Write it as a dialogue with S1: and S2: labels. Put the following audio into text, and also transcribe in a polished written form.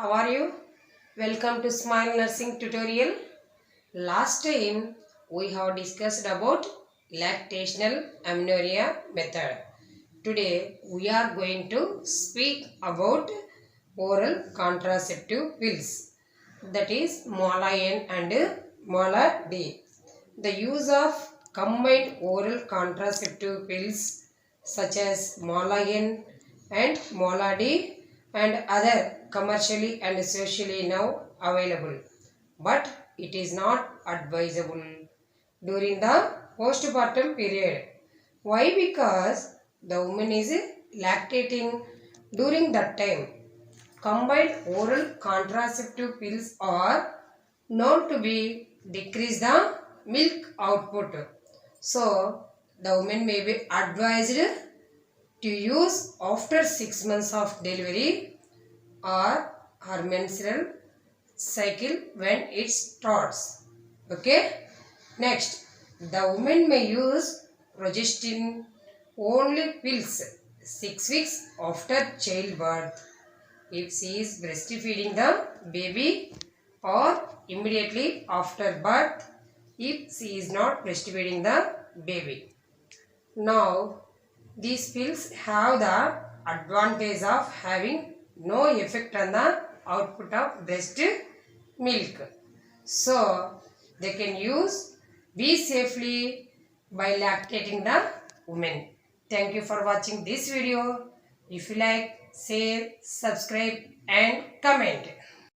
S1: How are you? Welcome to Smile Nursing tutorial. Last time we have discussed about lactational amenorrhea method. Today we are going to speak about oral contraceptive pills, that is Mola N and Mola D. The use of combined oral contraceptive pills such as Mola N and Mola D and other commercially and socially now available, but it is not advisable during the postpartum period. Why? Because the woman is lactating during that time. Combined oral contraceptive pills are known to be decrease the milk output. So, the woman may be advised to use after 6 months of delivery or her menstrual cycle when it starts. Okay. Next, the woman may use progestin only pills 6 weeks after childbirth if she is breastfeeding the baby, or immediately after birth if she is not breastfeeding the baby. Now, these pills have the advantage of having no effect on the output of breast milk. So, they can be safely by lactating the women. Thank you for watching this video. If you like, share, subscribe and comment.